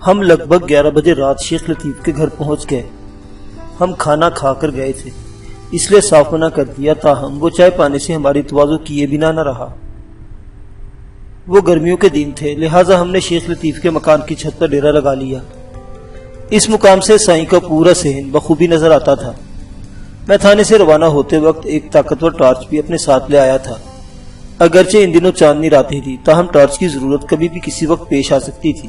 ہم لگ بھگ 11 بجے رات شیخ لطیف کے گھر پہنچ گئے۔ ہم کھانا کھا کر گئے تھے، اس لیے صاف منع کر دیا، تاہم وہ چائے پانے سے ہماری تواضع کیے بنا نہ رہا۔ وہ گرمیوں کے دن تھے، لہٰذا ہم نے شیخ لطیف کے مکان کی چھت پر ڈیرا لگا لیا۔ اس مقام سے سائیں کا پورا صحن بخوبی نظر آتا تھا۔ میں تھانے سے روانہ ہوتے وقت ایک طاقتور ٹارچ بھی اپنے ساتھ لے آیا تھا۔ اگرچہ ان دنوں چاندنی راتیں تھی، تاہم ٹارچ کی ضرورت کبھی بھی کسی وقت پیش آ سکتی تھی۔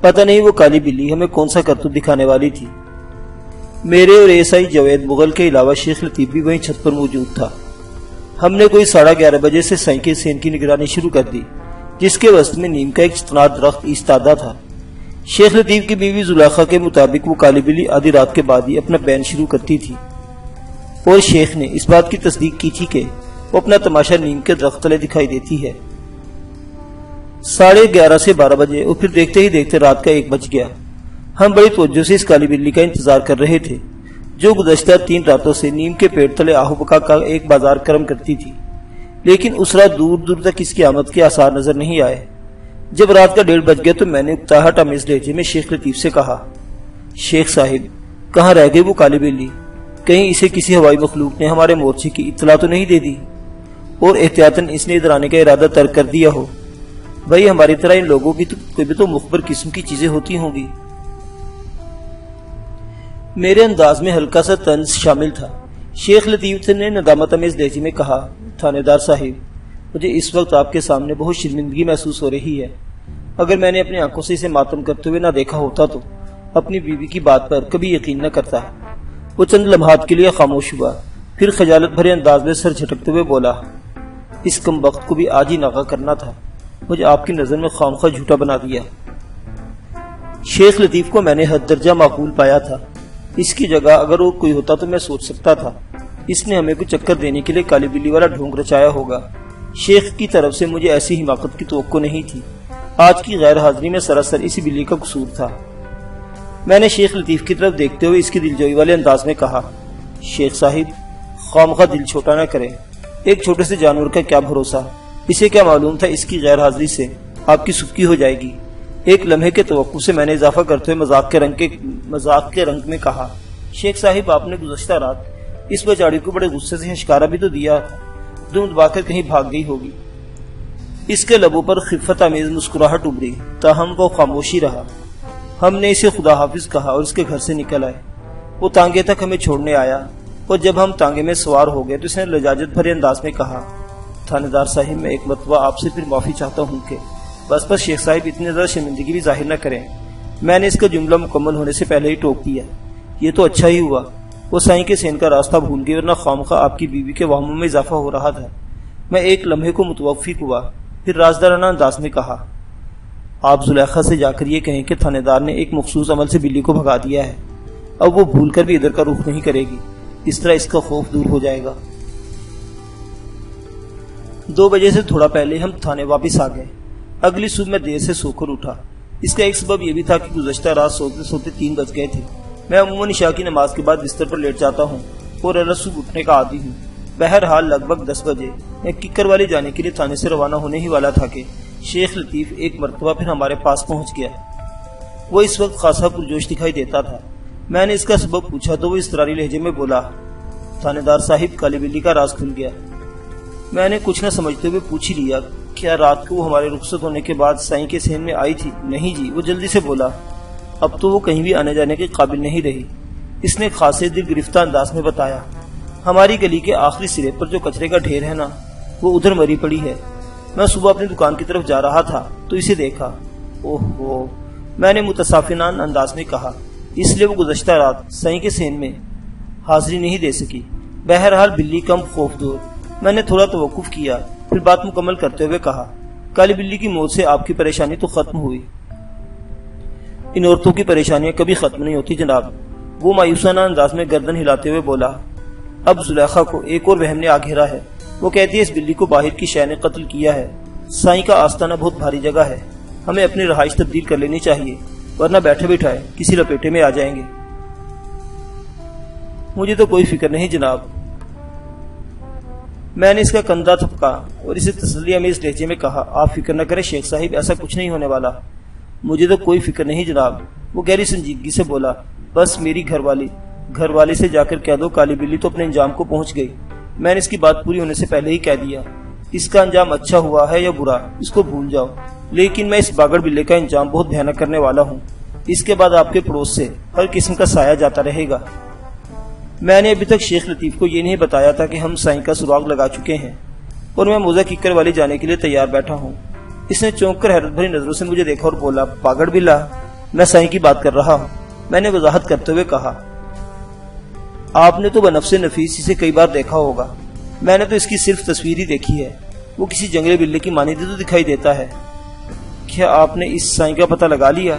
پتہ نہیں وہ کالی بلی ہمیں کون سا کرتوت دکھانے والی تھی۔ میرے اور ایس آئی جاوید مغل کے علاوہ شیخ لطیف بھی وہیں چھت پر موجود تھا۔ ہم نے کوئی 11:30 بجے سے سائیں کے صحن کی نگرانی شروع کر دی، جس کے وسط میں نیم کا ایک چتنار درخت ایستادہ تھا۔ شیخ لطیف کی بیوی زلیخا کے مطابق وہ کالی بلی آدھی رات کے بعد ہی اپنا بین شروع کرتی تھی، اور شیخ نے اس بات کی تصدیق کی تھی کہ وہ اپنا تماشا نیم کے درخت تلے دکھائی دیتی ہے۔ 11:30 سے 12 بجے اور پھر دیکھتے ہی دیکھتے رات کا 1 بج گیا۔ ہم بڑی توجہ سے اس کالی بلی کا انتظار کر رہے تھے، جو گزشتہ 3 راتوں سے نیم کے پیڑ تلے آہو بکا کا ایک بازار کرم کرتی تھی، لیکن اس رات دور دور تک اس کی آمد کے آثار نظر نہیں آئے۔ جب رات کا 1:30 بج گیا تو میں نے اکتاہٹ آمیز لہجے میں شیخ لطیف سے کہا، شیخ صاحب، کہاں رہ گئی وہ کالی بلی؟ کہیں اسے کسی ہوائی مخلوق نے ہمارے مورچے کی اطلاع تو نہیں دے دی اور احتیاطاً اس نے ادھر آنے کا ارادہ ترک کر دیا ہو؟ بھائی ہماری طرح ان لوگوں کی بھی تو مخبر قسم کی چیزیں ہوتی ہوں گی۔ میرے انداز میں ہلکا سا طنز شامل تھا۔ شیخ لطیف نے ندامت آمیز لہجے میں کہا، تھانے دار صاحب، مجھے اس وقت آپ کے سامنے بہت شرمندگی محسوس ہو رہی ہے۔ اگر میں نے اپنی آنکھوں سے اسے ماتم کرتے ہوئے نہ دیکھا ہوتا تو اپنی بیوی کی بات پر کبھی یقین نہ کرتا۔ وہ چند لمحات کے لیے خاموش ہوا، پھر خجالت بھرے انداز میں سر جھٹکتے ہوئے بولا، اس کم وقت کو بھی آج ہی ناغہ کرنا تھا، مجھے آپ کی نظر میں خامخواہ جھوٹا بنا دیا۔ شیخ لطیف کو میں نے حد درجہ معقول پایا تھا۔ اس کی جگہ اگر وہ کوئی ہوتا تو میں سوچ سکتا تھا اس نے ہمیں کوئی چکر دینے کے لیے کالی بلی والا ڈھونگ رچایا ہوگا۔ شیخ کی طرف سے مجھے ایسی حماقت کی توقع نہیں تھی۔ آج کی غیر حاضری میں سراسر اسی بلی کا قصور تھا۔ میں نے شیخ لطیف کی طرف دیکھتے ہوئے اس کی دلجوئی والے انداز میں کہا، شیخ صاحب، خوامخواہ دل چھوٹا نہ کریں، ایک چھوٹے سے جانور کا کیا بھروسہ، اسے کیا معلوم تھا اس کی غیر حاضری سے آپ کی سکی ہو جائے گی۔ ایک لمحے کے توقع سے میں نے اضافہ کرتے ہوئے مذاق کے رنگ میں کہا، شیخ صاحب، آپ نے گزشتہ رات اس بیچاری کو بڑے غصے سے ہشکارا بھی تو دیا تھا، دم دبا کر کہیں بھاگ گئی ہوگی۔ اس کے لبوں پر خفت آمیز مسکراہٹ ابھری، تاہم وہ خاموشی رہا۔ ہم نے اسے خدا حافظ کہا اور اس کے گھر سے نکل آئے۔ وہ تانگے تک ہمیں چھوڑنے آیا، اور جب ہم تانگے میں سوار ہو گئے تو اس نے لجاجت بھرے انداز میں کہا، تھانے دار صاحب، میں ایک مرتبہ آپ سے پھر معافی چاہتا ہوں کہ بس شیخ صاحب اتنی زیادہ شرمندگی بھی ظاہر نہ کریں۔ میں نے اس کا جملہ مکمل ہونے سے پہلے ہی ٹوک دیا۔ یہ تو اچھا ہی ہوا وہ سائیں کے صحن کا راستہ بھول گئی، ورنہ خامخواہ آپ کی بیوی کے وہموں میں اضافہ ہو رہا تھا۔ میں ایک لمحے کو متوقف ہوا، پھر رازدارانہ انداز میں کہا، آپ زلیخا سے جا کر یہ کہیں کہ تھانے دار نے ایک مخصوص عمل سے بلی کو بھگا دیا ہے، اب وہ بھول کر بھی ادھر کا رخ نہیں کرے گی، اس طرح اس کا خوف دور ہو جائے گا۔ 2 بجے سے تھوڑا پہلے ہم تھانے واپس آ گئے۔ اگلی صبح میں دیر سے سو کر اٹھا۔ اس کا ایک سبب یہ بھی تھا کہ گزشتہ رات سوتے سوتے 3 بج گئے تھے۔ میں عموماً عشاء کی نماز کے بعد بستر پر لیٹ جاتا ہوں اور الگ صبح اٹھنے کا عادی ہوں۔ بہرحال لگ بھگ 10 بجے میں ککر والے جانے کے لیے تھانے سے روانہ ہونے ہی والا تھا کہ شیخ لطیف ایک مرتبہ پھر ہمارے پاس پہنچ گیا۔ وہ اس وقت خاصا پرجوش دکھائی دیتا تھا۔ میں نے اس کا سبب پوچھا تو وہ اضطراری لہجے میں بولا، تھانے دار صاحب، کالی بلی کا راز کھل گیا۔ میں نے کچھ نہ سمجھتے ہوئے پوچھ ہی لیا، کیا رات کو وہ ہمارے رخصت ہونے کے بعد سائیں کے صحن میں آئی تھی؟ نہیں جی۔ وہ جلدی سے بولا، اب تو وہ کہیں بھی آنے جانے کے قابل نہیں رہی۔ اس نے خاصے دل گرفتہ انداز میں بتایا، ہماری گلی کے آخری سرے پر جو کچرے کا ڈھیر ہے نا، وہ ادھر مری پڑی ہے۔ میں صبح اپنی دکان کی طرف جا رہا تھا تو اسے دیکھا۔ اوہ، میں نے متصافانہ انداز میں کہا، اس لیے وہ گزشتہ رات سائیں کے صحن میں حاضری نہیں دے سکی۔ بہرحال بلی کم خوف دور۔ میں نے تھوڑا توقف کیا، پھر بات مکمل کرتے ہوئے کہا، کالی بلی کی موت سے آپ کی پریشانی تو ختم ہوئی؟ ان عورتوں کی پریشانیاں کبھی ختم نہیں ہوتی جناب۔ وہ مایوسانہ انداز میں گردن ہلاتے ہوئے بولا، اب زلیخا کو ایک اور وہم نے آ گھیرا ہے۔ وہ کہتی ہے اس بلی کو باہر کی شے نے قتل کیا ہے۔ سائیں کا آستانہ بہت بھاری جگہ ہے، ہمیں اپنی رہائش تبدیل کر لینی چاہیے، ورنہ بیٹھے بٹھائے کسی لپیٹے میں آ جائیں گے۔ مجھے تو کوئی فکر نہیں جناب۔ میں نے اس کا کندھا تھپکا اور اسے تسلی آمیز لہجے میں کہا، آپ فکر نہ کریں شیخ صاحب، ایسا کچھ نہیں ہونے والا۔ مجھے تو کوئی فکر نہیں جناب، وہ گہری سنجیدگی سے بولا۔ بس میری گھر والی سے جا کر کہہ دو کالی بلی تو اپنے انجام کو پہنچ گئی۔ میں نے اس کی بات پوری ہونے سے پہلے ہی کہہ دیا، اس کا انجام اچھا ہوا ہے یا برا اس کو بھول جاؤ، لیکن میں اس باگڑ بلے کا انجام بہت بھیانک کرنے والا ہوں۔ اس کے بعد آپ کے پڑوس سے ہر قسم کا سایہ جاتا رہے گا۔ میں نے ابھی تک شیخ لطیف کو یہ نہیں بتایا تھا کہ ہم سائیں کا سراغ لگا چکے ہیں اور میں موزہ ککر والی جانے کے لیے تیار بیٹھا ہوں۔ اس نے چونک کر حیرت بھری نظروں سے مجھے دیکھا اور بولا، پاگڑ بلا، میں سائیں کی بات کر رہا ہوں۔ میں نے وضاحت کرتے ہوئے کہا، آپ نے تو بنفس نفیس اسے کئی بار دیکھا ہوگا، میں نے تو اس کی صرف تصویر ہی دیکھی ہے، وہ کسی جنگلی بلے کی مانند تو دکھائی دیتا ہے۔ کیا آپ نے اس سائیں کا پتہ لگا لیا؟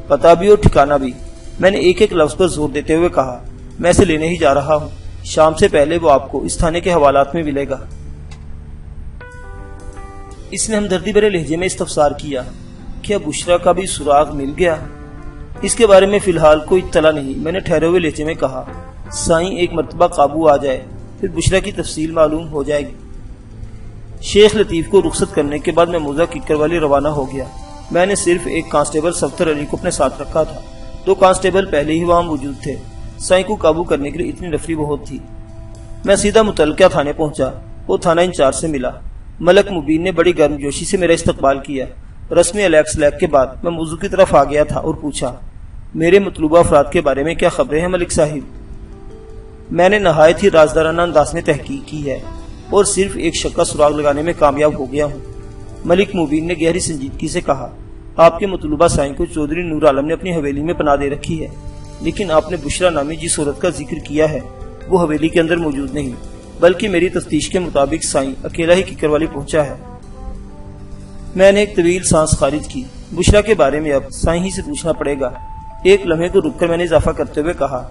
پتہ بھی اور ٹھکانہ بھی۔ میں نے ایک ایک لفظ پر زور دیتے ہوئے کہا، میں اسے لینے ہی جا رہا ہوں، شام سے پہلے وہ آپ کو اس تھانے کے حوالات میں ملے گا۔ اس نے ہمدردی بھرے لہجے میں استفسار کیا، کیا بشرا کا بھی سراغ مل گیا؟ اس کے بارے میں فی الحال کوئی اطلاع نہیں، میں نے ٹھہرے ہوئے لہجے میں کہا۔ سائیں ایک مرتبہ قابو آ جائے پھر بشرا کی تفصیل معلوم ہو جائے گی۔ شیخ لطیف کو رخصت کرنے کے بعد میں موزہ ککر والی روانہ ہو گیا۔ میں نے صرف ایک کانسٹیبل صفدر علی کو اپنے ساتھ رکھا تھا، 2 کانسٹیبل پہلے ہی وہاں موجود تھے۔ سائیں کو قابو کرنے کے لیے اتنی نفری بہت تھی۔ میں سیدھا متعلقہ تھانے پہنچا، وہ تھانہ انچارج سے ملا۔ ملک مبین نے بڑی گرم جوشی سے میرا استقبال کیا۔ رسمی الیکس لیک کے بعد میں موضوع کی طرف آ گیا تھا اور پوچھا، میرے مطلوبہ افراد کے بارے میں کیا خبریں ہیں ملک صاحب؟ میں نے نہایت ہی رازدارانہ انداز میں تحقیق کی ہے اور صرف ایک شک کا سراغ لگانے میں کامیاب ہو گیا ہوں۔ ملک مبین نے گہری سنجیدگی سے کہا، آپ کے مطلوبہ سائیں کو چودھری نور عالم نے اپنی حویلی میں پناہ دے رکھی ہے، لیکن آپ نے بشرا نامی جس عورت کا ذکر کیا ہے وہ حویلی کے اندر موجود نہیں، بلکہ میری تفتیش کے مطابق سائیں اکیلا ہی ککر والی پہنچا ہے۔ میں نے ایک طویل سانس خارج کی۔ بشرا کے بارے میں اب سائیں ہی سے پوچھنا پڑے گا۔ ایک لمحے کو رک کر میں نے اضافہ کرتے ہوئے کہا،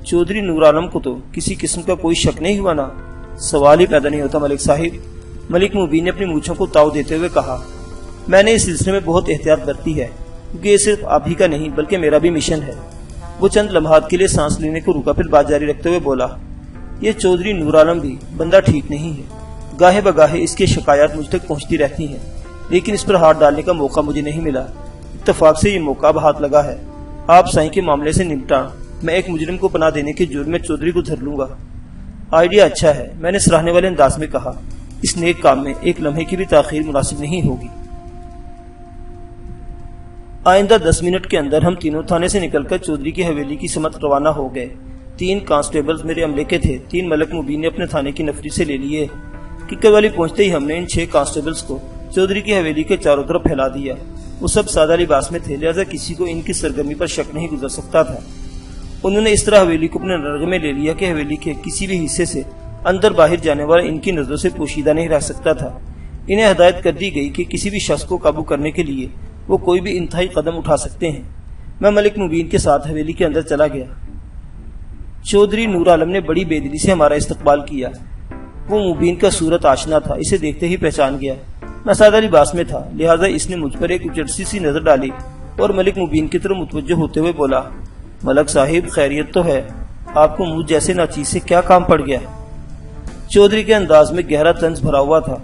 چودھری نور عالم کو تو کسی قسم کا کوئی شک نہیں ہوا نا؟ سوال ہی پیدا نہیں ہوتا ملک صاحب، ملک مبین نے اپنی مونچھوں کو تاؤ دیتے ہوئے کہا۔ میں نے اس سلسلے میں بہت احتیاط برتی ہے، کیونکہ یہ صرف آپ ہی کا نہیں بلکہ میرا بھی مشن ہے۔ وہ چند لمحات کے لیے سانس لینے کو رکا، پھر بات جاری رکھتے ہوئے بولا، یہ چودھری نور عالم بھی بندہ ٹھیک نہیں ہے، گاہے بگاہے اس کے شکایات مجھ تک پہنچتی رہتی ہیں، لیکن اس پر ہاتھ ڈالنے کا موقع مجھے نہیں ملا۔ اتفاق سے یہ موقع اب ہاتھ لگا ہے۔ آپ سائیں کے معاملے سے نمٹا، میں ایک مجرم کو پناہ دینے کے جرم میں چودھری کو دھر لوں گا۔ آئیڈیا اچھا ہے، میں نے سراہنے والے انداز میں کہا۔ اس نیک کام میں ایک لمحے کی بھی تاخیر مناسب نہیں ہوگی۔ آئندہ 10 منٹ کے اندر ہم تینوں تھانے سے نکل کر چودھری کی حویلی کی سمت روانہ ہو گئے۔ 3 کانسٹیبلز میرے عملے کے تھے، 3 ملک مبین نے اپنے تھانے کی نفری سے لے لیے۔ ککر والی پہنچتے ہی ہم نے ان 6 کانسٹیبلز کو چودھری کی حویلی کے چاروں طرف پھیلا دیا۔ وہ سب سادہ لباس میں تھے، لہذا کسی کو ان کی سرگرمی پر شک نہیں گزر سکتا تھا۔ انہوں نے اس طرح حویلی کو اپنے نرغے میں لے لیا کہ حویلی کے کسی بھی حصے سے اندر باہر جانے والا ان کی نظروں سے پوشیدہ نہیں رہ سکتا تھا۔ انہیں ہدایت کر دی گئی کہ کسی بھی شخص کو قابو کرنے کے لیے وہ کوئی بھی انتہائی قدم اٹھا سکتے ہیں۔ میں ملک مبین کے ساتھ حویلی کے اندر چلا گیا۔ چودھری نور عالم نے بڑی بے دلی سے ہمارا استقبال کیا۔ وہ مبین کا صورت آشنا تھا، اسے دیکھتے ہی پہچان گیا۔ میں سادہ لباس میں تھا، لہذا اس نے مجھ پر ایک اچرسی سی نظر ڈالی اور ملک مبین کی طرف متوجہ ہوتے ہوئے بولا، ملک صاحب خیریت تو ہے؟ آپ کو مجھ جیسے ناچیز سے کیا کام پڑ گیا؟ چودھری کے انداز میں گہرا طنز بھرا ہوا تھا۔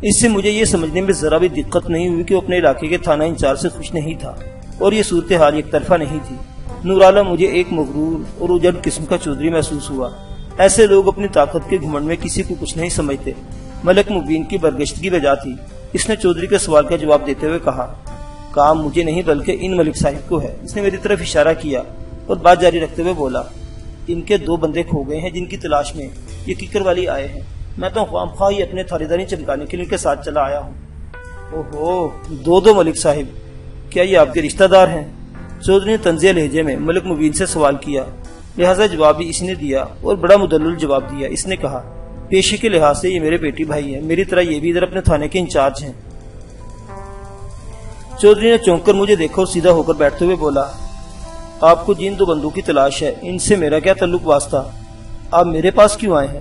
اس سے مجھے یہ سمجھنے میں ذرا بھی دقت نہیں ہوئی کہ وہ اپنے علاقے کے تھانہ انچارج سے خوش نہیں تھا اور یہ صورتحال یک طرفہ نہیں تھی۔ نور عالم مجھے ایک مغرور اور اجڑ قسم کا چودھری محسوس ہوا۔ ایسے لوگ اپنی طاقت کے گھمنڈ میں کسی کو کچھ نہیں سمجھتے۔ ملک مبین کی برگشتگی بجا تھی۔ اس نے چودھری کے سوال کا جواب دیتے ہوئے کہا، کام مجھے نہیں بلکہ ان ملک صاحب کو ہے۔ اس نے میری طرف اشارہ کیا اور بات جاری رکھتے ہوئے بولا، ان کے 2 بندے کھو گئے ہیں جن کی تلاش میں یہ ککر والی آئے ہیں۔ میں تو خواہ ہی اپنے تھارے داری چمکانے کے لیے ان کے ساتھ چلا آیا ہوں۔ اوہو، 2 ملک صاحب، کیا یہ آپ کے رشتہ دار ہیں؟ چودھری نے طنزیہ لہجے میں ملک مبین سے سوال کیا، لہذا جواب بھی اس نے دیا اور بڑا مدلل جواب دیا۔ اس نے کہا، پیشے کے لحاظ سے یہ میرے بیٹی بھائی ہیں، میری طرح یہ بھی ادھر اپنے تھانے کے انچارج ہیں۔ چودھری نے چونک کر مجھے دیکھا اور سیدھا ہو کر بیٹھتے ہوئے بولا، آپ کو جن 2 بندوں کی تلاش ہے ان سے میرا کیا تعلق واسطہ؟ آپ میرے پاس کیوں آئے ہیں؟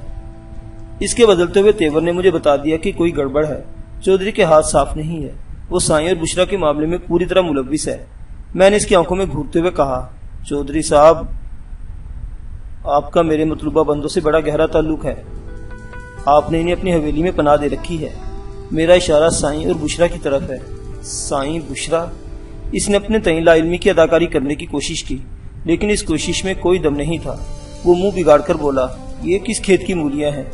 اس کے بدلتے ہوئے تیور نے مجھے بتا دیا کہ کوئی گڑبڑ ہے۔ چودھری کے ہاتھ صاف نہیں ہے، وہ سائیں اور بشرا کے معاملے میں پوری طرح ملوث ہے۔ میں نے اس کی آنکھوں میں گھورتے ہوئے کہا، چودھری صاحب، آپ کا میرے مطلوبہ بندوں سے بڑا گہرا تعلق ہے۔ آپ نے انہیں اپنی حویلی میں پناہ دے رکھی ہے۔ میرا اشارہ سائیں اور بشرا کی طرف ہے۔ سائیں بشرا؟ اس نے اپنے تئیں لا علمی کی اداکاری کرنے کی کوشش کی، لیکن اس کوشش میں کوئی دم نہیں تھا۔ وہ منہ بگاڑ کر بولا، یہ کس کھیت کی مولیاں ہیں؟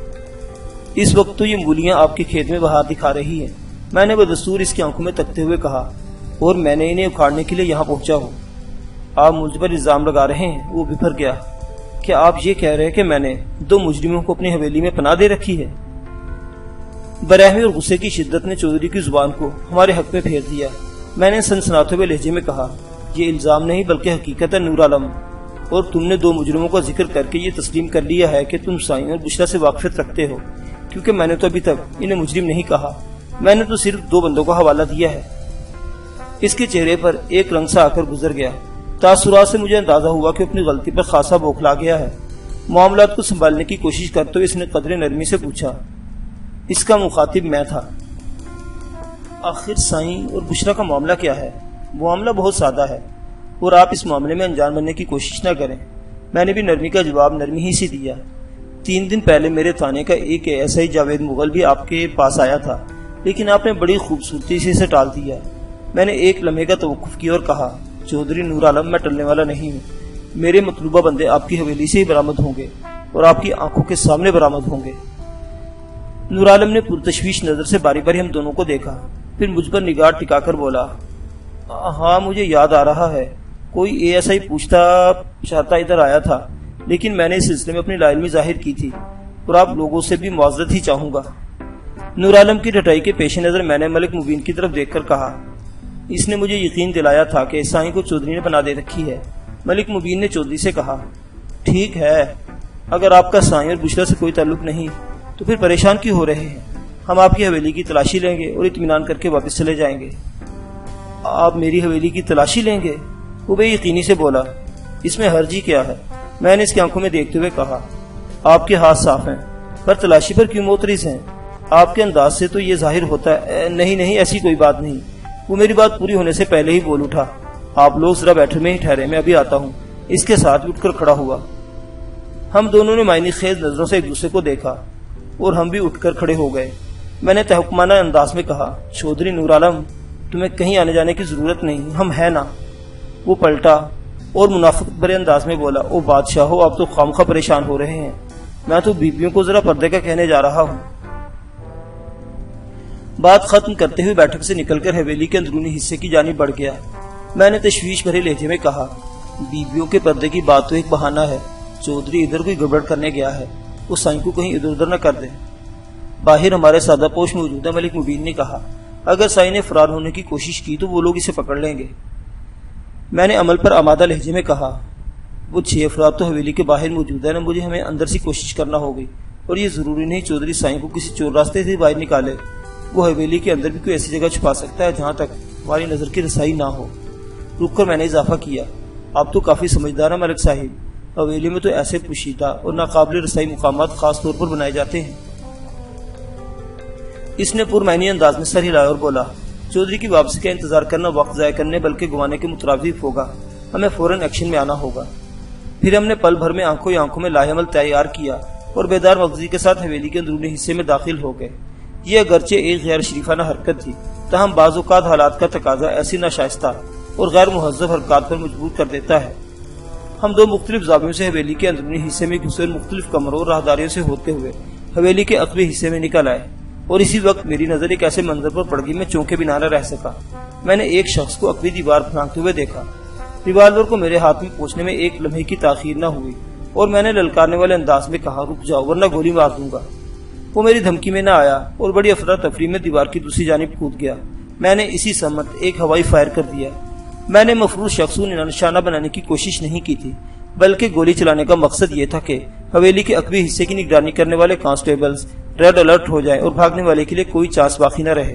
اس وقت تو یہ مولیاں آپ کے کھیت میں بہار دکھا رہی ہیں، میں نے بدستور اس کی آنکھوں میں تکتے ہوئے کہا، اور میں نے انہیں اکھاڑنے کے لیے یہاں پہنچا ہوں۔ آپ مجھ پر الزام لگا رہے ہیں؟ وہ بھر گیا۔ کیا آپ یہ کہہ رہے ہیں کہ میں نے 2 مجرموں کو اپنی حویلی میں پناہ دے رکھی ہے؟ برہمی اور غصے کی شدت نے چودھری کی زبان کو ہمارے حق میں پھیر دیا۔ میں نے سنسناتے ہوئے لہجے میں کہا، یہ الزام نہیں بلکہ حقیقت ہے نور عالم، اور تم نے 2 مجرموں کا ذکر کر کے یہ تسلیم کر لیا ہے کہ تم سائیں اور بشرا سے واقفیت رکھتے ہو، کیونکہ میں نے تو ابھی تک انہیں مجرم نہیں کہا، میں نے تو صرف 2 بندوں کا حوالہ دیا ہے۔ اس کے چہرے پر ایک رنگ سا آ کر گزر گیا۔ تاثرات سے مجھے اندازہ ہوا کہ اپنی غلطی پر خاصا بوکھلا گیا ہے۔ معاملات کو سنبھالنے کی کوشش کرتے ہوئے اس نے قدر نرمی سے پوچھا۔ اس کا مخاطب میں تھا۔ آخر سائیں اور بشرا کا معاملہ کیا ہے؟ معاملہ بہت سادہ ہے، اور آپ اس معاملے میں انجان بننے کی کوشش نہ کریں۔ میں نے بھی نرمی کا جواب نرمی ہی سے دیا۔ 3 دن پہلے میرے تھانے کا ایک ایسا ہی جاوید مغل بھی آپ کے پاس آیا تھا، لیکن آپ نے بڑی خوبصورتی سے اسے ٹال دیا۔ میں نے ایک لمحے کا توقف کیا اور کہا، چودھری نور عالم، میں ٹلنے والا نہیں ہوں۔ میرے مطلوبہ بندے آپ کی حویلی سے ہی برآمد ہوں گے اور آپ کی آنکھوں کے سامنے برآمد ہوں گے۔ نور عالم نے پرتشویش نظر سے باری باری ہم دونوں کو دیکھا، پھر مجھ پر نگاہ ٹکا کر بولا، ہاں مجھے یاد آ رہا ہے، کوئی ایسا ہی پوچھتا چاہتا ادھر آیا تھا، لیکن میں نے اس سلسلے میں اپنی لا علمی ظاہر کی تھی، اور آپ لوگوں سے بھی معذرت ہی چاہوں گا۔ نور عالم کی ڈٹائی کے پیش نظر میں نے ملک مبین کی طرف دیکھ کر کہا، اس نے مجھے یقین دلایا تھا کہ سائیں کو چودھری نے پناہ دے رکھی ہے۔ ملک مبین نے چودھری سے کہا، ٹھیک ہے، اگر آپ کا سائیں اور بشرا سے کوئی تعلق نہیں تو پھر پریشان کیوں ہو رہے ہیں؟ ہم آپ کی حویلی کی تلاشی لیں گے اور اطمینان کر کے واپس چلے جائیں گے۔ آپ میری حویلی کی تلاشی لیں گے؟ وہ بے یقینی سے بولا، اس میں حرج ہی کیا ہے؟ میں نے اس کی آنکھوں میں دیکھتے ہوئے کہا، آپ کے ہاتھ صاف ہیں، پر تلاشی پر کیوں معترض ہیں؟ آپ کے انداز سے تو یہ ظاہر ہوتا ہے۔ نہیں ایسی کوئی بات نہیں۔ وہ میری بات پوری ہونے سے پہلے ہی بول اٹھا، آپ لوگ ذرا بیٹھے میں ہی ٹھہرے، میں ابھی آتا ہوں۔ اس کے ساتھ اٹھ کر کھڑا ہوا۔ ہم دونوں نے معنی خیز نظروں سے ایک دوسرے کو دیکھا اور ہم بھی اٹھ کر کھڑے ہو گئے۔ میں نے تحکمانہ انداز میں کہا، چودھری نور عالم، تمہیں کہیں آنے جانے کی ضرورت نہیں، ہم ہیں نا۔ وہ پلٹا اور منافقت بھرے انداز میں بولا، او بادشاہ ہو، آپ تو خامخواہ پریشان ہو رہے ہیں، میں تو بیویوں کو ذرا پردے کا کہنے جا رہا ہوں۔ بات ختم کرتے ہوئے بیٹھک سے نکل کر حویلی کے اندرونی حصے کی جانب بڑھ گیا۔ میں نے تشویش بھرے لہجے میں کہا، بیویوں کے پردے کی بات تو ایک بہانہ ہے، چودھری ادھر کوئی گڑبڑ کرنے گیا ہے، وہ سائیں کو کہیں ادھر ادھر نہ کر دے۔ باہر ہمارے سادہ پوش موجود ہے، ملک مبین نے کہا، اگر سائیں نے فرار ہونے کی کوشش کی تو وہ لوگ اسے پکڑ لیں گے۔ میں نے عمل پر آمادہ لہجے میں کہا، وہ 6 افراد تو حویلی کے باہر موجود ہے نا، مجھے ہمیں اندر سے کوشش کرنا ہوگی، اور یہ ضروری نہیں چودھری سائیں کو کسی چور راستے سے باہر نکالے، وہ حویلی کے اندر بھی کوئی ایسی جگہ چھپا سکتا ہے جہاں تک ہماری نظر کی رسائی نہ ہو۔ رک کر میں نے اضافہ کیا، آپ تو کافی سمجھدار ہیں ملک صاحب، حویلی میں تو ایسے پوشیدہ اور ناقابل رسائی مقامات خاص طور پر بنائے جاتے ہیں۔ اس نے پرمعنی انداز میں سر ہلایا اور بولا، چودھری کی واپسی کا انتظار کرنا وقت ضائع کرنے بلکہ گوانے کے مترادف ہوگا، ہمیں فوراً ایکشن میں آنا ہوگا۔ پھر ہم نے پل بھر میں آنکھوں میں لاحمل تیار کیا اور بیدار مغزی کے ساتھ حویلی کے اندرونی حصے میں داخل ہو گئے۔ یہ اگرچہ ایک غیر شریفانہ حرکت تھی، تاہم بعض اوقات حالات کا تقاضا ایسی ناشائستہ اور غیر مہذب حرکات پر مجبور کر دیتا ہے۔ ہم 2 مختلف زاویوں سے حویلی کے اندرونی حصے میں گھسے اور مختلف کمروں اور راہداریوں سے ہوتے ہوئے حویلی کے عقبی حصے میں نکل آئے، اور اسی وقت میری نظر ایک ایسے منظر پر پڑ گئی میں چونکے بنا نہ رہ سکا۔ میں نے ایک شخص کو عقبی دیوار پھرانکتے ہوئے دیکھا۔ ریوالور کو میرے ہاتھ میں پہنچنے میں ایک لمحے کی تاخیر نہ ہوئی، اور میں نے للکارنے والے انداز میں کہا، رک جاؤ ورنہ گولی مار دوں گا۔ وہ میری دھمکی میں نہ آیا اور بڑی افراتفری میں دیوار کی دوسری جانب کود گیا۔ میں نے اسی سمت ایک ہوائی فائر کر دیا۔ میں نے مفروض شخص کو نشانہ بنانے کی کوشش نہیں کی تھی، بلکہ گولی چلانے کا مقصد یہ تھا کہ حویلی کے عقبی حصے کی نگرانی کرنے والے کانسٹیبلز ریڈ الرٹ ہو جائے اور بھاگنے والے کے لیے کوئی چانس باقی نہ رہے۔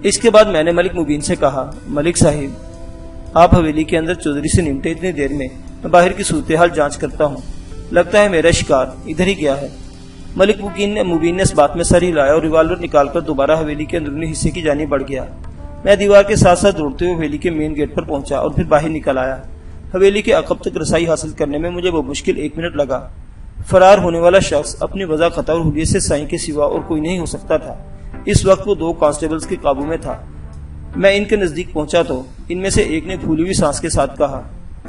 اس کے بعد میں نے ملک مبین سے کہا، ملک صاحب، آپ حویلی کے اندر چودھری سے نمٹے اتنی دیر میں باہر کی صورتحال جانچ کرتا ہوں، لگتا ہے میرا شکار ادھر ہی گیا ہے۔ ملک مبین نے اس بات میں سر ہلایا اور ریوالور نکال کر دوبارہ حویلی کے اندرونی حصے کی جانب بڑھ گیا۔ میں دیوار کے ساتھ ساتھ دوڑتے ہوئے حویلی کے مین گیٹ پر پہنچا اور پھر باہر نکل آیا۔ حویلی کے عقب تک رسائی حاصل کرنے میں مجھے بمشکل 1 منٹ لگا۔ فرار ہونے والا شخص اپنی وضع خطا اور حلیت سے سائیں کے سوا اور کوئی نہیں ہو سکتا تھا۔ اس وقت وہ 2 کانسٹیبلز کے قابو میں تھا میں ان کے نزدیک پہنچا تو ان میں سے ایک نے پھولی ہوئی سانس کے ساتھ کہا،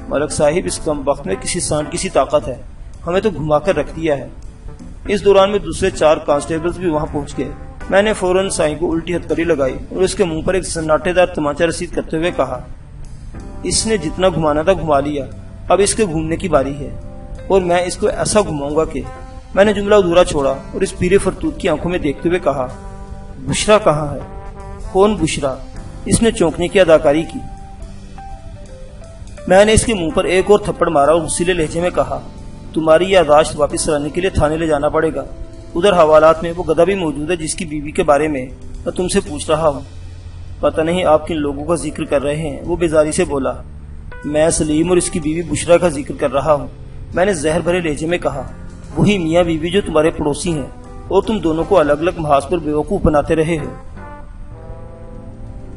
ملک صاحب اس کم وقت میں کسی سانڈ کی سی طاقت ہے، ہمیں تو گھما کر رکھ دیا ہے۔ اس دوران میں دوسرے 4 کانسٹیبلز بھی وہاں پہنچ گئے۔ میں نے فوراً سائیں کو الٹی ہتھکڑی لگائی اور اس کے منہ پر ایک سناٹے دار تمانچہ رسید کرتے ہوئے کہا، اس نے جتنا گھمانا تھا گھما لیا، اب اس کے گھومنے کی باری ہے، اور میں اس کو ایسا گھماؤں گا کہ… میں نے جملہ ادھورا چھوڑا اور اس پیرے فرتوت کی آنکھوں میں دیکھتے ہوئے کہا، بشرا کہاں ہے؟ کون بشرا؟ اس نے چونکنے کی اداکاری کی۔ میں نے اس کے منہ پر ایک اور تھپڑ مارا اور غصیلے لہجے میں کہا، تمہاری یادداشت واپس لانے کے لیے تھانے لے جانا پڑے گا۔ ادھر حوالات میں وہ گدھا بھی موجود ہے جس کی بیوی کے بارے میں تم سے پوچھ رہا ہوں۔ پتہ نہیں آپ کن لوگوں کا ذکر کر رہے ہیں، وہ بیزاری سے بولا۔ میں سلیم اور اس کی بیوی بشرا کا ذکر کر رہا ہوں، میں نے زہر بھرے لہجے میں کہا، وہی میاں بیوی جو تمہارے پڑوسی ہیں اور تم دونوں کو الگ الگ محاذ پر بیوقوف بناتے رہے ہو۔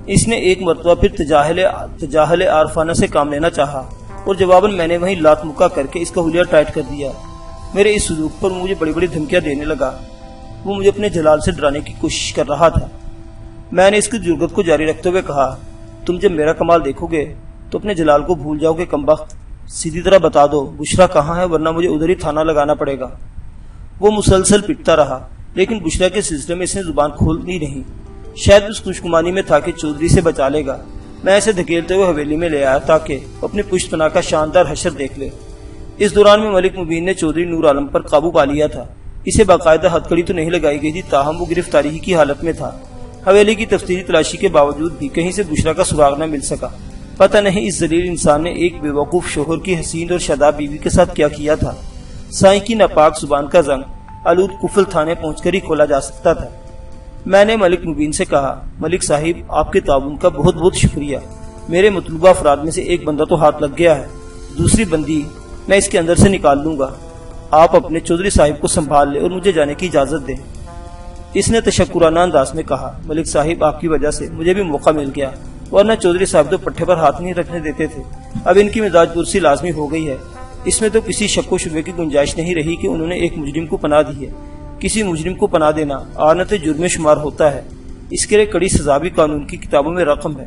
اس نے ایک مرتبہ پھر تجاہل عارفانہ سے کام لینا چاہا اور جواباً میں نے وہیں لات مکہ کر کے اس کا حلیہ ٹائٹ کر دیا۔ میرے اس سلوک پر مجھے بڑی بڑی دھمکیاں دینے لگا۔ وہ مجھے اپنے جلال سے ڈرانے کی کوشش کر رہا تھا۔ میں نے اس کی جرگت کو جاری رکھتے ہوئے کہا، تم جب میرا کمال دیکھو گے تو اپنے جلال کو بھول جاؤ گے کمبخت۔ سیدھی طرح بتا دو بشرا کہاں ہے، ورنہ مجھے ادھر ہی تھانہ لگانا پڑے گا۔ وہ مسلسل پٹتا رہا، لیکن بشرا کے سلسلے میں اس نے زبان کھولی نہیں۔ شاید اس خوشگمانی میں تھا کہ چودھری سے بچا لے گا۔ میں اسے دھکیلتے ہوئے حویلی میں لے آیا تاکہ اپنی پشت پناہ کا شاندار حشر دیکھ لے۔ اس دوران میں ملک مبین نے چودھری نور عالم پر قابو پا لیا تھا۔ اسے باقاعدہ ہتھکڑی تو نہیں لگائی گئی تھی، تاہم وہ گرفتاری ہی کی حالت میں تھا۔ حویلی کی تفصیلی تلاشی کے باوجود بھی کہیں سے بشرا کا سراغ نہ مل سکا۔ پتہ نہیں اس ذلیل انسان نے ایک بے وقوف شوہر کی حسین اور شاداب بیوی کے ساتھ کیا کیا تھا۔ سائیں کی ناپاک زبان کا زنگ آلود کفل تھانے پہنچ کر ہی کھولا جا سکتا تھا۔ میں نے ملک مبین سے کہا، ملک صاحب آپ کے تعاون کا بہت بہت شکریہ۔ میرے مطلوبہ افراد میں سے ایک بندہ تو ہاتھ لگ گیا ہے، دوسری بندی میں اس کے اندر سے نکال لوں گا۔ آپ اپنے چودھری صاحب کو سنبھال لیں اور مجھے جانے کی اجازت دیں۔ اس نے تشکرانہ انداز میں کہا، ملک صاحب آپ کی وجہ سے مجھے بھی موقع مل گیا، ورنہ چودھری صاحب تو پٹھے پر ہاتھ نہیں رکھنے دیتے تھے۔ اب ان کی مزاج پرسی لازمی ہو گئی ہے۔ اس میں تو کسی شک و شبے کی گنجائش نہیں رہی کہ انہوں نے ایک مجرم کو پناہ دی ہے۔ کسی مجرم کو پناہ دینا آنت جرم میں شمار ہوتا ہے، اس کے لیے کڑی سزا بھی قانون کی کتابوں میں رقم ہے۔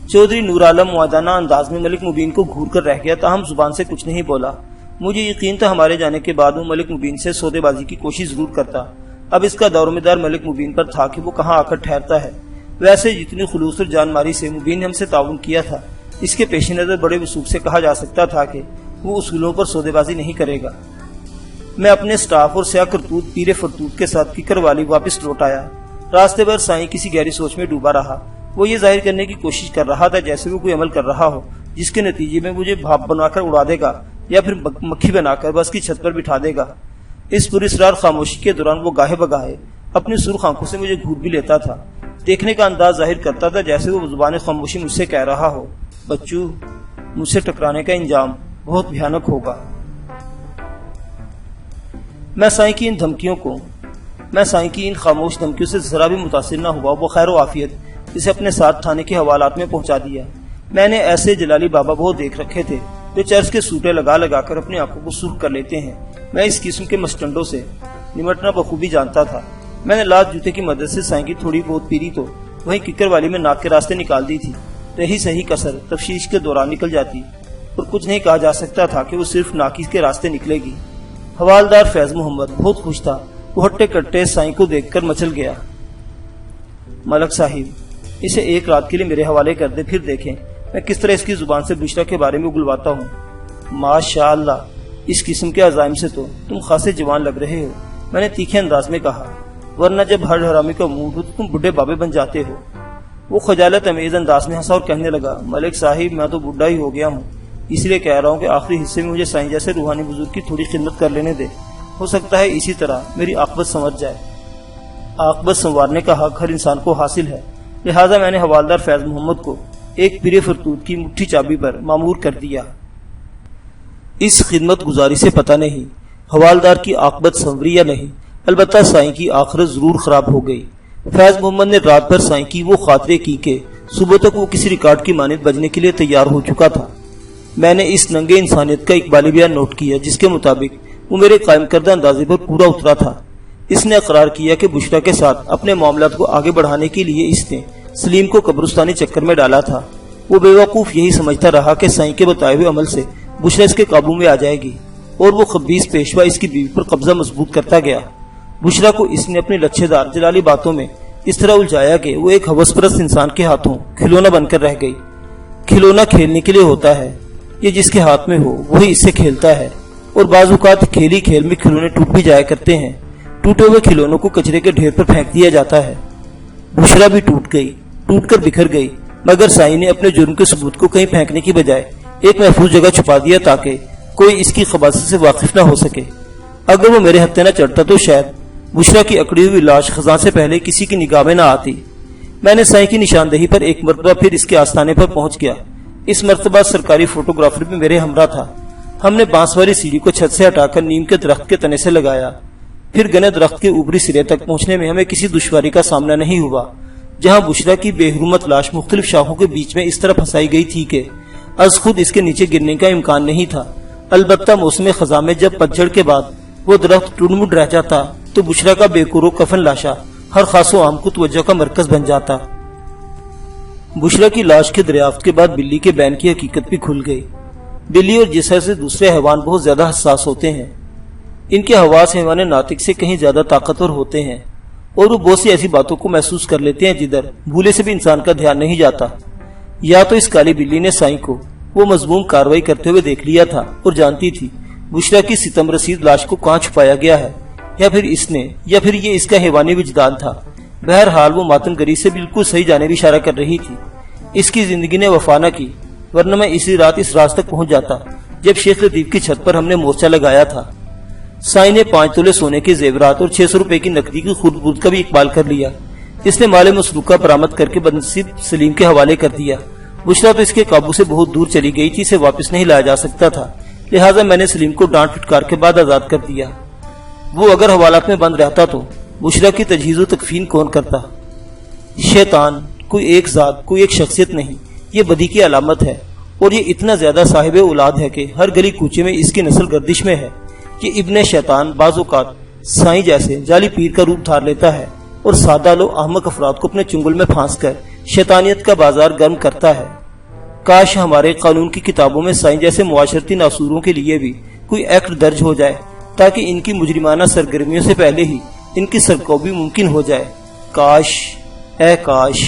چودھری نور عالم معدانہ انداز میں ملک مبین کو گھور کر رہ گیا، تاہم زبان سے کچھ نہیں بولا۔ مجھے یقین تھا ہمارے جانے کے بعد وہ ملک مبین سے سودے بازی کی کوشش ضرور کرتا۔ اب اس کا دور مدار ملک مبین پر تھا کہ وہ کہاں آ کر ٹھہرتا ہے۔ ویسے جتنی خلوص اور جان ماری سے مبین نے ہم سے تعاون کیا تھا، اس کے پیش نظر بڑے وثوق سے کہا جا سکتا تھا کہ وہ اصولوں پر سودے بازی نہیں کرے گا۔ میں اپنے سٹاف اور سیاہ کرتوت پیرے فرتوت کے ساتھ ککر والی واپس لوٹ آیا۔ راستے پر سائیں کسی گہری سوچ میں ڈوبا رہا۔ وہ یہ ظاہر کرنے کی کوشش کر رہا تھا جیسے وہ کوئی عمل کر رہا ہو جس کے نتیجے میں مجھے بھاپ بنا کر اڑا دے گا یا پھر مکھی بنا کر بس کی چھت پر بٹھا دے گا۔ اس پراسرار خاموشی کے دوران وہ گاہے بگاہے اپنی سرخ آنکھوں سے مجھے گھور بھی لیتا تھا۔ دیکھنے کا انداز ظاہر کرتا تھا جیسے وہ زبان خاموشی مجھ سے کہہ رہا ہو، بچو مجھ سے ٹکرانے کا انجام بہت بھیانک ہوگا۔ میں سائیں کی ان خاموش دھمکیوں سے ذرا بھی متاثر نہ ہوا۔ وہ خیر و عافیت اسے اپنے ساتھ تھانے کے حوالات میں پہنچا دیا۔ میں نے ایسے جلالی بابا بہت دیکھ رکھے تھے جو چرچ کے سوٹے لگا لگا کر اپنی آنکھوں کو سرخ کر لیتے ہیں۔ میں اس قسم کے مسٹنڈوں سے نمٹنا بخوبی جانتا تھا۔ میں نے لات جوتے کی مدد سے سائیں کی تھوڑی بہت پیری تو وہیں ککر والی میں ناک کے راستے نکال دی تھی۔ رہی صحیح کسر تفتیش کے دوران نکل جاتی اور کچھ نہیں کہا جا سکتا تھا کہ وہ صرف ناکی کے راستے نکلے گی۔ حوالدار فیض محمد بہت خوش تھا۔ وہ ہٹے کٹے سائیں کو دیکھ کر مچل گیا۔ ملک صاحب اسے ایک رات کے لیے میرے حوالے کر دے، پھر دیکھیں میں کس طرح اس کی زبان سے بشرا کے بارے میں اگلواتا ہوں۔ ماشاء اللہ اس قسم کے عزائم سے تو تم خاصے جوان لگ رہے ہو، میں نے تیکھے انداز میں کہا، ورنہ جب ہر حرامی کا موڈ ہو تو تم بڈھے بابے بن جاتے ہو۔ وہ خجالت امیز انداز میں ہنسا اور کہنے لگا، ملک صاحب میں تو بڈھا ہی ہو گیا ہوں، اس لیے کہہ رہا ہوں کہ آخری حصے میں مجھے سائیں جیسے روحانی بزرگ کی تھوڑی خدمت کر لینے دے، ہو سکتا ہے اسی طرح میری عاقبت سنور جائے۔ عاقبت سنوارنے کا حق ہر انسان کو حاصل ہے، لہٰذا میں نے حوالدار فیض محمد کو ایک پیرے فرتوت کی مٹھی چابی پر مامور کر دیا۔ اس خدمت گزاری سے پتہ نہیں حوالدار کی عاقبت سنوری یا نہیں، البتہ سائیں کی آخرت ضرور خراب ہو گئی۔ فیض محمد نے رات بھر سائیں کی وہ خاطرے کی کہ صبح تک وہ کسی ریکارڈ کی مانند بجنے کے لیے تیار ہو چکا تھا۔ میں نے اس ننگے انسانیت کا اقبالی بیان نوٹ کیا جس کے مطابق وہ میرے قائم کردہ اندازے پر پورا اترا تھا۔ اس نے اقرار کیا کہ بشرا کے ساتھ اپنے معاملات کو آگے بڑھانے کے لیے اس نے سلیم کو قبرستانی چکر میں ڈالا تھا۔ وہ بیوقوف یہی سمجھتا رہا کہ سائیں کے بتائے ہوئے عمل سے بشرا اس کے قابو میں آ جائے گی اور وہ خبیث پیشوا اس کی بیوی پر قبضہ مضبوط کرتا گیا۔ بشرا کو اس نے اپنی لچھے دار جلالی باتوں میں اس طرح الجھایا کہ وہ ایک ہوس پرست انسان کے ہاتھوں کھلونا بن کر رہ گئی۔ کھلونا کھیلنے کے لیے ہوتا ہے، یہ جس کے ہاتھ میں ہو وہی اس سے کھیلتا ہے، اور بعض اوقات کھیلی کھیل میں کھلونے ٹوٹ بھی جایا کرتے ہیں۔ ٹوٹے ہوئے کھلونوں کو کچرے کے ڈھیر پر پھینک دیا جاتا ہے۔ بشرا بھی ٹوٹ گئی، ٹوٹ کر بکھر گئی، مگر سائیں نے اپنے جرم کے ثبوت کو کہیں پھینکنے کی بجائے ایک محفوظ جگہ چھپا دیا تاکہ کوئی اس کی خباثت سے واقف نہ ہو سکے۔ اگر وہ میرے ہتھے نہ چڑھتا تو شاید بشرا کی اکڑی ہوئی لاش خزاں سے پہلے کسی کی نگاہ میں نہ آتی۔ میں نے سائیں کی نشاندہی پر ایک مرتبہ پھر اس کے آستانے پر پہنچ گیا۔ اس مرتبہ سرکاری فوٹوگرافر بھی میرے ہمراہ تھا۔ ہم نے بانس والی سیڑھی کو چھت سے ہٹا کر نیم کے درخت کے تنے سے لگایا۔ پھر گنے درخت کے اوپری سرے تک پہنچنے میں ہمیں کسی دشواری کا سامنا نہیں ہوا۔ جہاں بشرا کی بے حرمت لاش مختلف شاخوں کے بیچ میں اس طرح پھنسائی گئی تھی کہ از خود اس کے نیچے گرنے کا امکان نہیں تھا۔ البتہ موسم خزاں میں جب پتجھڑ کے بعد وہ درخت ٹوٹ مٹ رہ جاتا تو بشرا کا بے قرو کفن لاشا ہر خاص و عام کو توجہ کا مرکز بن جاتا۔ بشرا کی لاش کے دریافت کے بعد بلی کے بین کی حقیقت بھی کھل گئی۔ بلی اور جسر سے دوسرے حیوان بہت زیادہ حساس ہوتے ہیں۔ ان کے حواس حیوان ناطق سے کہیں زیادہ طاقتور ہوتے ہیں اور وہ بہت سی ایسی باتوں کو محسوس کر لیتے ہیں جدھر بھولے سے بھی انسان کا دھیان نہیں جاتا۔ یا تو اس کالی بلی نے سائیں کو وہ مضموم کاروائی کرتے ہوئے دیکھ لیا تھا اور جانتی تھی بشرا کی ستم رسید لاش کو کہاں چھپایا گیا ہے، یا پھر یہ اس کا حیوانی وجدان تھا۔ بہرحال وہ ماتم گری سے بالکل صحیح جانب اشارہ کر رہی تھی۔ اس کی زندگی نے وفا نہ کی، ورنہ میں اسی رات اس راز تک پہنچ جاتا جب شیخ لطیف کی چھت پر ہم نے مورچہ لگایا تھا۔ سائیں نے 5 تولے سونے کے زیورات اور 600 روپے کی نقدی کی خرد کا بھی اقبال کر لیا۔ اس نے مال مسروقہ برآمد کر کے بدنصیب سلیم کے حوالے کر دیا۔ بشرا تو اس کے قابو سے بہت دور چلی گئی تھی، اسے واپس نہیں لایا جا سکتا تھا، لہٰذا میں نے سلیم کو ڈانٹ پھٹکار کے بعد آزاد کر دیا۔ وہ اگر حوالات میں بند رہتا تو بشرا کی تجہیز و تکفین کون کرتا؟ شیطان کوئی ایک ذات، کوئی ایک شخصیت نہیں، یہ بدی کی علامت ہے، اور یہ اتنا زیادہ صاحب اولاد ہے کہ ہر گلی کوچے میں اس کی نسل گردش میں ہے۔ یہ ابن شیطان بعض اوقات سائیں جیسے جعلی پیر کا روپ دھار لیتا ہے اور سادہ لو احمق افراد کو اپنے چنگل میں پھانس کر شیطانیت کا بازار گرم کرتا ہے۔ کاش ہمارے قانون کی کتابوں میں سائیں جیسے معاشرتی ناصوروں کے لیے بھی کوئی ایکٹ درج ہو جائے تاکہ ان کی مجرمانہ سرگرمیوں سے پہلے ہی ان کی سرکوبی ممکن ہو جائے۔ کاش، اے کاش۔